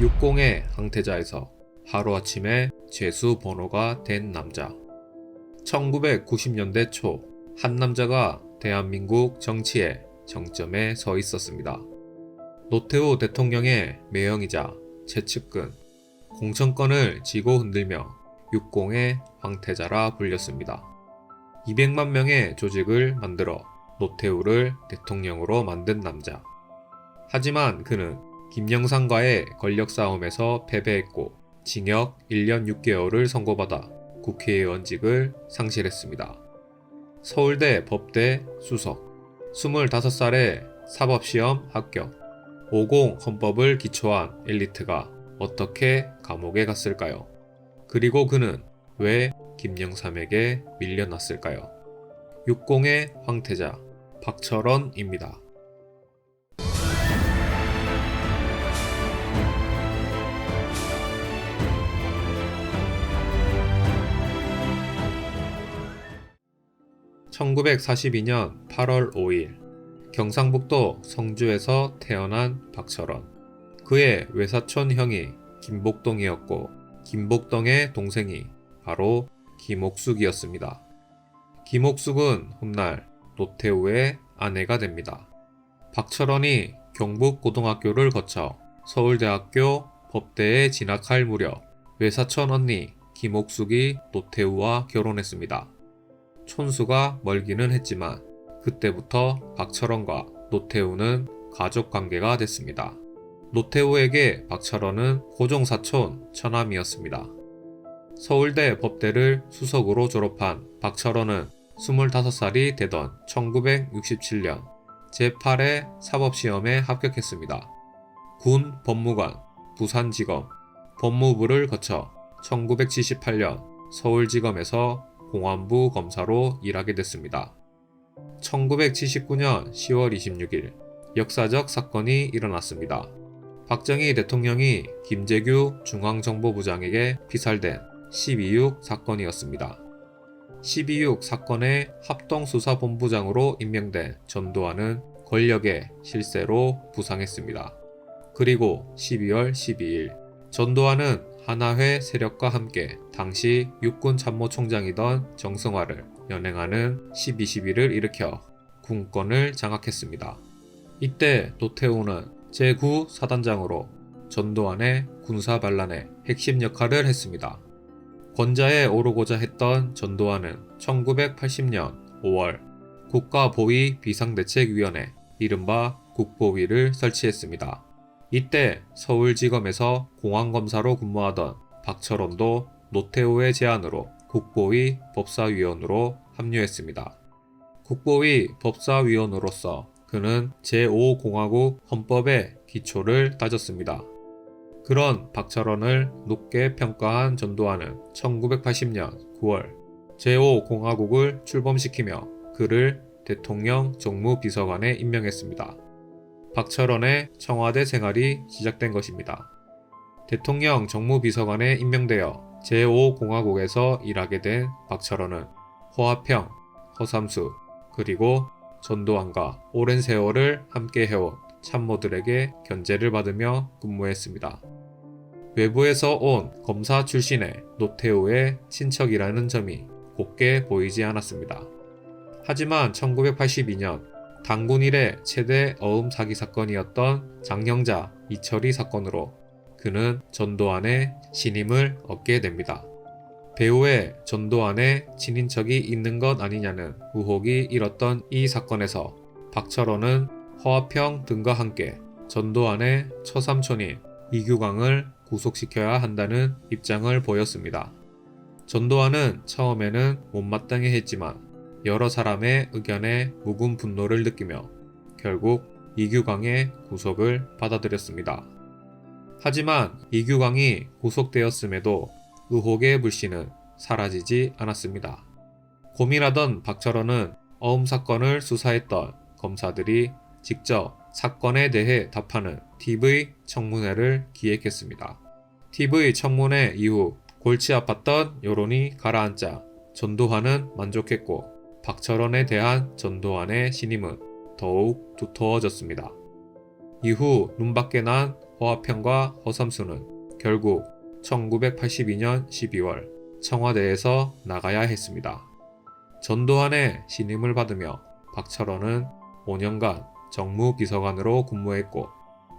육공의 항태자에서 하루아침에 죄수 번호가 된 남자. 1990년대 초 한 남자가 대한민국 정치의 정점에 서 있었습니다. 노태우 대통령의 매형이자 최측근, 공천권을 쥐고 흔들며 육공의 황태자라 불렸습니다. 200만 명의 조직을 만들어 노태우를 대통령으로 만든 남자. 하지만 그는 김영삼과의 권력 싸움에서 패배했고 징역 1년 6개월을 선고받아 국회의원직을 상실했습니다. 서울대 법대 수석, 25살에 사법시험 합격, 50 헌법을 기초한 엘리트가 어떻게 감옥에 갔을까요? 그리고 그는 왜 김영삼에게 밀려났을까요? 육공의 황태자 박철원입니다. (1942년 8월 5일) 경상북도 성주에서 태어난 박철원. 그의 외사촌 형이 김복동이었고 김복동의 동생이 바로 김옥숙이었습니다. 김옥숙은 훗날 노태우의 아내가 됩니다. 박철원이 경북고등학교를 거쳐 서울대학교 법대에 진학할 무렵 외사촌 언니 김옥숙이 노태우와 결혼했습니다. 촌수가 멀기는 했지만 그때부터 박철원과 노태우는 가족관계가 됐습니다. 노태우에게 박철원은 고종사촌 처남이었습니다. 서울대 법대를 수석으로 졸업한 박철원은 25살이 되던 1967년 제8회 사법시험에 합격했습니다. 군 법무관, 부산지검, 법무부를 거쳐 1978년 서울지검에서 공안부 검사로 일하게 됐습니다. 1979년 10월 26일 역사적 사건이 일어났습니다. 박정희 대통령이 김재규 중앙정보부장에게 피살된 12.6 사건이었습니다. 12.6 사건의 합동수사본부장으로 임명된 전두환은 권력의 실세로 부상했습니다. 그리고 12월 12일 전두환은 하나회 세력과 함께 당시 육군 참모총장이던 정승화를 연행하는 12.12를 일으켜 군권을 장악했습니다. 이때 노태우는 제9사단장으로 전두환의 군사반란의 핵심 역할을 했습니다. 권좌에 오르고자 했던 전두환은 1980년 5월 국가보위 비상대책위원회 이른바 국보위를 설치했습니다. 이때 서울지검에서 공안검사로 근무하던 박철원도 노태우의 제안으로 국보위 법사위원으로 합류했습니다. 국보위 법사위원으로서 그는 제5공화국 헌법의 기초를 다졌습니다. 그런 박철원을 높게 평가한 전두환은 1980년 9월 제5공화국을 출범시키며 그를 대통령 정무비서관에 임명했습니다. 박철원의 청와대 생활이 시작된 것입니다. 대통령 정무비서관에 임명되어 제5공화국에서 일하게 된 박철원은 호화평, 허삼수, 그리고 전두환과 오랜 세월을 함께 해온 참모들에게 견제를 받으며 근무했습니다. 외부에서 온 검사 출신의 노태우의 친척이라는 점이 곱게 보이지 않았습니다. 하지만 1982년 당군 이래 최대 어음 사기 사건이었던 장영자 이철이 사건으로 그는 전두환의 신임을 얻게 됩니다. 배우의 전두환의 친인척이 있는 것 아니냐는 의혹이 일었던 이 사건에서 박철원은 허화평 등과 함께 전두환의 처삼촌인 이규광을 구속시켜야 한다는 입장을 보였습니다. 전두환은 처음에는 못마땅해 했지만 여러 사람의 의견에 묵은 분노를 느끼며 결국 이규광의 구속을 받아들였습니다. 하지만 이규광이 구속되었음에도 의혹의 불씨는 사라지지 않았습니다. 고민하던 박철원은 어음 사건을 수사했던 검사들이 직접 사건에 대해 답하는 TV 청문회를 기획했습니다. TV 청문회 이후 골치 아팠던 여론이 가라앉자 전두환은 만족했고 박철원에 대한 전두환의 신임은 더욱 두터워졌습니다. 이후 눈밖에 난 허화평과 허삼수는 결국 1982년 12월 청와대에서 나가야 했습니다. 전두환의 신임을 받으며 박철원은 5년간 정무비서관으로 근무했고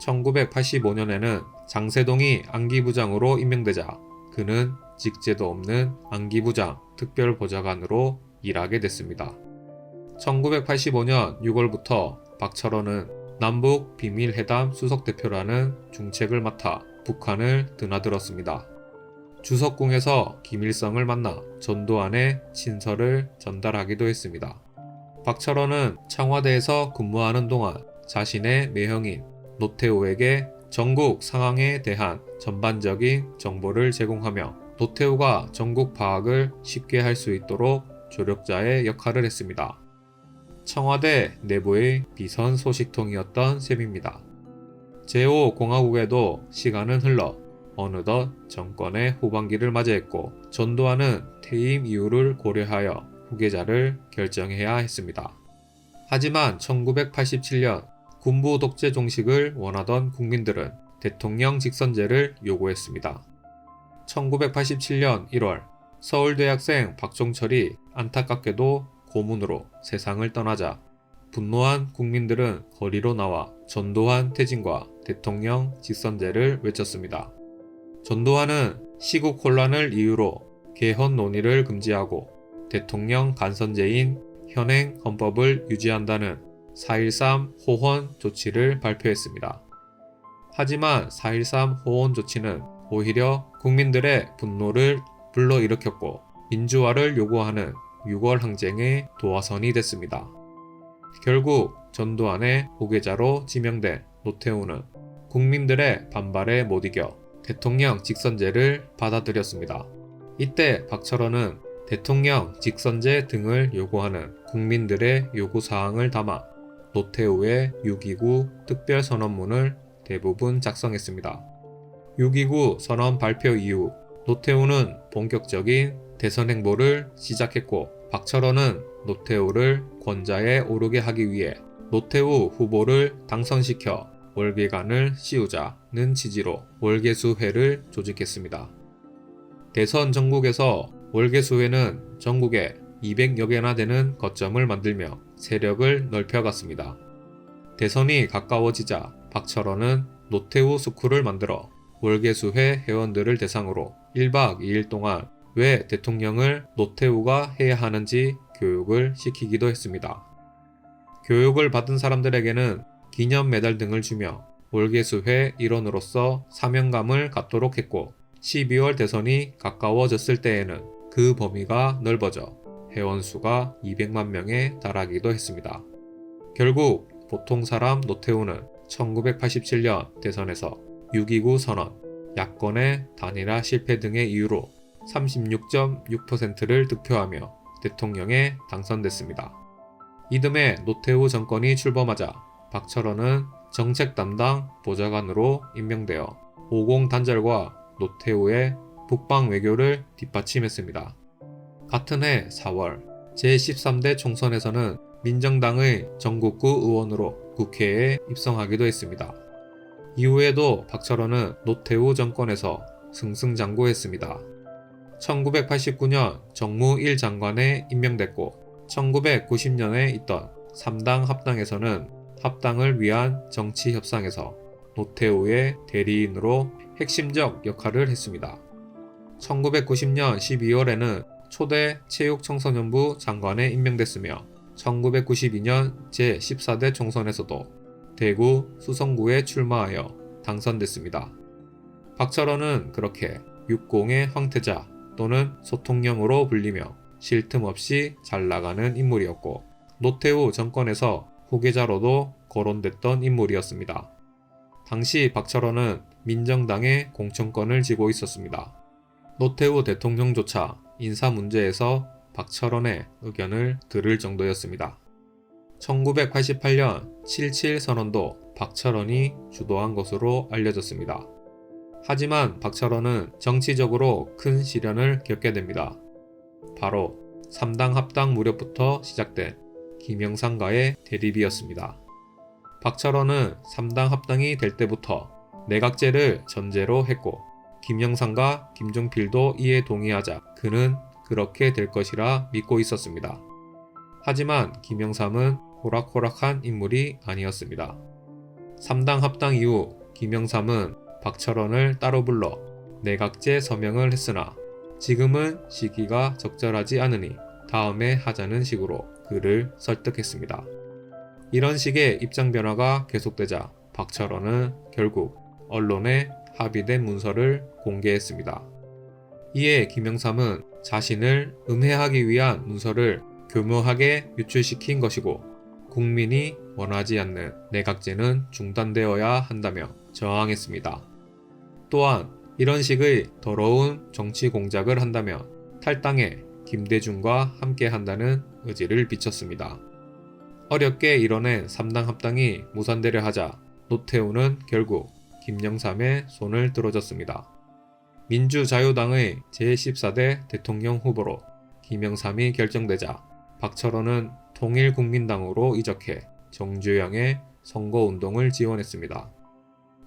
1985년에는 장세동이 안기부장으로 임명되자 그는 직제도 없는 안기부장 특별보좌관으로 일하게 됐습니다. 1985년 6월부터 박철원은 남북 비밀회담 수석대표라는 중책을 맡아 북한을 드나들었습니다. 주석궁에서 김일성을 만나 전두환의 친서를 전달하기도 했습니다. 박철원은 청와대에서 근무하는 동안 자신의 매형인 노태우에게 전국 상황에 대한 전반적인 정보를 제공하며 노태우가 전국 파악을 쉽게 할 수 있도록 조력자의 역할을 했습니다. 청와대 내부의 비선 소식통이었던 셈입니다. 제5공화국에도 시간은 흘러 어느덧 정권의 후반기를 맞이했고 전두환은 퇴임 이유를 고려하여 후계자를 결정해야 했습니다. 하지만 1987년 군부 독재 종식을 원하던 국민들은 대통령 직선제를 요구했습니다. 1987년 1월 서울대학생 박종철이 안타깝게도 고문으로 세상을 떠나자 분노한 국민들은 거리로 나와 전두환 퇴진과 대통령 직선제를 외쳤습니다. 전두환은 시국 혼란을 이유로 개헌 논의를 금지하고 대통령 간선제인 현행 헌법을 유지한다는 4.13 호헌 조치를 발표했습니다. 하지만 4.13 호헌 조치는 오히려 국민들의 분노를 불러일으켰고 민주화를 요구하는 6월 항쟁의 도화선이 됐습니다. 결국 전두환의 후계자로 지명된 노태우는 국민들의 반발에 못 이겨 대통령 직선제를 받아들였습니다. 이때 박철원은 대통령 직선제 등을 요구하는 국민들의 요구사항을 담아 노태우의 6.29 특별선언문을 대부분 작성했습니다. 6.29 선언 발표 이후 노태우는 본격적인 대선 행보를 시작했고 박철원은 노태우를 권좌에 오르게 하기 위해 노태우 후보를 당선시켜 월계관을 씌우자는 취지로 월계수회를 조직했습니다. 대선 전국에서 월계수회는 전국에 200여 개나 되는 거점을 만들며 세력을 넓혀갔습니다. 대선이 가까워지자 박철원은 노태우 스쿨을 만들어 월계수회 회원들을 대상으로 1박 2일 동안 왜 대통령을 노태우가 해야 하는지 교육을 시키기도 했습니다. 교육을 받은 사람들에게는 기념 메달 등을 주며 월계수회 일원으로서 사명감을 갖도록 했고 12월 대선이 가까워졌을 때에는 그 범위가 넓어져 회원수가 200만 명에 달하기도 했습니다. 결국 보통 사람 노태우는 1987년 대선에서 6.29 선언, 야권의 단일화 실패 등의 이유로 36.6%를 득표하며 대통령에 당선됐습니다. 이듬해 노태우 정권이 출범하자 박철원은 정책 담당 보좌관으로 임명되어 50 단절과 노태우의 북방 외교를 뒷받침했습니다. 같은 해 4월 제13대 총선에서는 민정당의 전국구 의원으로 국회에 입성하기도 했습니다. 이후에도 박철원은 노태우 정권에서 승승장구했습니다. 1989년 정무 1장관에 임명됐고 1990년에 있던 3당 합당에서는 합당을 위한 정치 협상에서 노태우의 대리인으로 핵심적 역할을 했습니다. 1990년 12월에는 초대 체육청소년부 장관에 임명됐으며 1992년 제14대 총선에서도 대구 수성구에 출마하여 당선됐습니다. 박철원은 그렇게 육공의 황태자 또는 소통령으로 불리며 쉴 틈 없이 잘 나가는 인물이었고 노태우 정권에서 후계자로도 거론됐던 인물이었습니다. 당시 박철원은 민정당의 공천권을 쥐고 있었습니다. 노태우 대통령조차 인사 문제에서 박철원의 의견을 들을 정도였습니다. 1988년 7.7 선언도 박철원이 주도한 것으로 알려졌습니다. 하지만 박철원은 정치적으로 큰 시련을 겪게 됩니다. 바로 3당 합당 무렵부터 시작된 김영삼과의 대립이었습니다. 박철원은 3당 합당이 될 때부터 내각제를 전제로 했고 김영삼과 김종필도 이에 동의하자 그는 그렇게 될 것이라 믿고 있었습니다. 하지만 김영삼은 호락호락한 인물이 아니었습니다. 3당 합당 이후 김영삼은 박철원을 따로 불러 내각제 서명을 했으나 지금은 시기가 적절하지 않으니 다음에 하자는 식으로 그를 설득했습니다. 이런 식의 입장 변화가 계속되자 박철원은 결국 언론에 합의된 문서를 공개했습니다. 이에 김영삼은 자신을 음해하기 위한 문서를 교묘하게 유출시킨 것이고 국민이 원하지 않는 내각제는 중단되어야 한다며 저항했습니다. 또한 이런 식의 더러운 정치 공작을 한다면 탈당해 김대중과 함께 한다는 의지를 비쳤습니다. 어렵게 이뤄낸 3당 합당이 무산되려 하자 노태우는 결국 김영삼의 손을 들어줬습니다. 민주자유당의 제14대 대통령 후보로 김영삼이 결정되자 박철원은 통일국민당으로 이적해 정주영의 선거운동을 지원했습니다.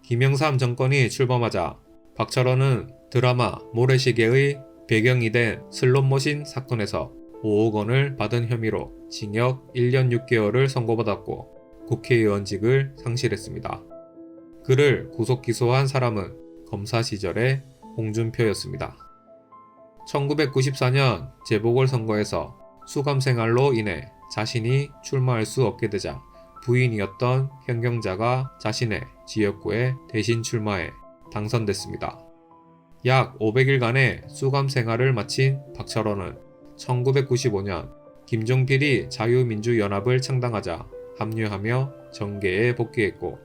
김영삼 정권이 출범하자 박철원은 드라마 모래시계의 배경이 된 슬롯머신 사건에서 5억 원을 받은 혐의로 징역 1년 6개월을 선고받았고 국회의원직을 상실했습니다. 그를 구속 기소한 사람은 검사 시절의 홍준표였습니다. 1994년 재보궐선거에서 수감생활로 인해 자신이 출마할 수 없게 되자 부인이었던 현경자가 자신의 지역구에 대신 출마해 당선됐습니다. 약 500일간의 수감 생활을 마친 박철원은 1995년 김종필이 자유민주연합을 창당하자 합류하며 정계에 복귀했고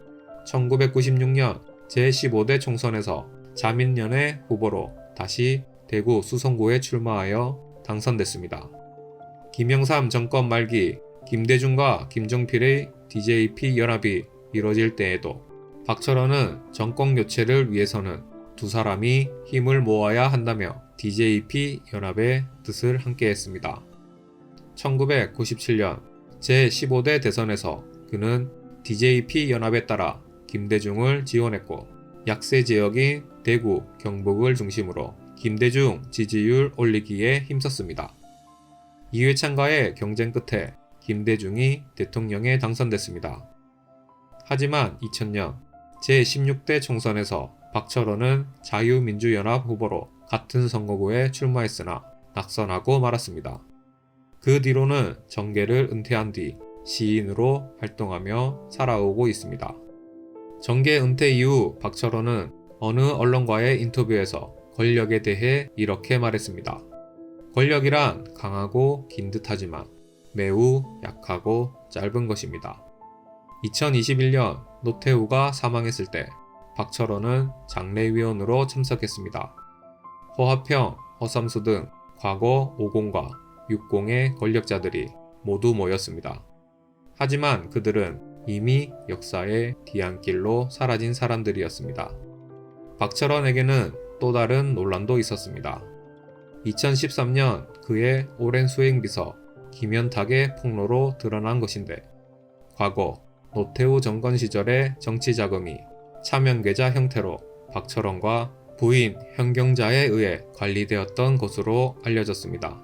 1996년 제15대 총선에서 자민련의 후보로 다시 대구 수성구에 출마하여 당선됐습니다. 김영삼 정권 말기 김대중과 김종필의 DJP 연합이 이뤄질 때에도 박철원은 정권 교체를 위해서는 두 사람이 힘을 모아야 한다며 DJP 연합의 뜻을 함께했습니다. 1997년 제15대 대선에서 그는 DJP 연합에 따라 김대중을 지원했고 약세 지역인 대구, 경북을 중심으로 김대중 지지율 올리기에 힘썼습니다. 이회창과의 경쟁 끝에 김대중이 대통령에 당선됐습니다. 하지만 2000년 제16대 총선에서 박철원은 자유민주연합 후보로 같은 선거구에 출마했으나 낙선하고 말았습니다. 그 뒤로는 정계를 은퇴한 뒤 시인으로 활동하며 살아오고 있습니다. 정계 은퇴 이후 박철원은 어느 언론과의 인터뷰에서 권력에 대해 이렇게 말했습니다. 권력이란 강하고 긴 듯하지만 매우 약하고 짧은 것입니다. 2021년 노태우가 사망했을 때 박철원은 장례위원으로 참석했습니다. 허화평, 허삼수 등 과거 50과 60의 권력자들이 모두 모였습니다. 하지만 그들은 이미 역사의 뒤안길로 사라진 사람들이었습니다. 박철원에게는 또 다른 논란도 있었습니다. 2013년 그의 오랜 수행비서 김현탁의 폭로로 드러난 것인데 과거 노태우 정권 시절의 정치자금이 차명계좌 형태로 박철원과 부인 현경자에 의해 관리되었던 것으로 알려졌습니다.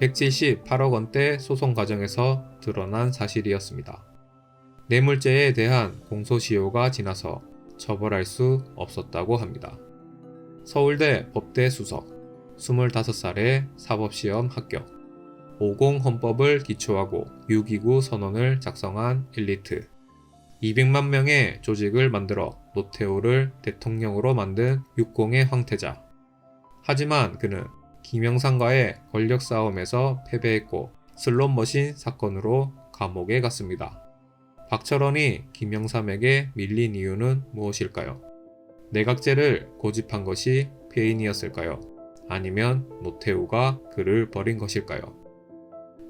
178억 원대 소송 과정에서 드러난 사실이었습니다. 뇌물죄에 대한 공소시효가 지나서 처벌할 수 없었다고 합니다. 서울대 법대 수석, 25살에 사법시험 합격, 50 헌법을 기초하고 6.29 선언을 작성한 엘리트, 200만 명의 조직을 만들어 노태우를 대통령으로 만든 60의 황태자. 하지만 그는 김영삼과의 권력 싸움에서 패배했고 슬롯머신 사건으로 감옥에 갔습니다. 박철원이 김영삼에게 밀린 이유는 무엇일까요? 내각제를 고집한 것이 패인이었을까요? 아니면 노태우가 그를 버린 것일까요?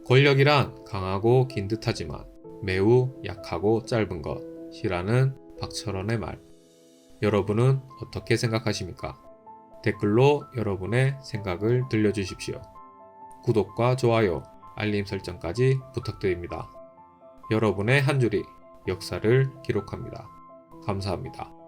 권력이란 강하고 긴 듯하지만 매우 약하고 짧은 것이라는 박철원의 말. 여러분은 어떻게 생각하십니까? 댓글로 여러분의 생각을 들려주십시오. 구독과 좋아요, 알림 설정까지 부탁드립니다. 여러분의 한 줄이 역사를 기록합니다. 감사합니다.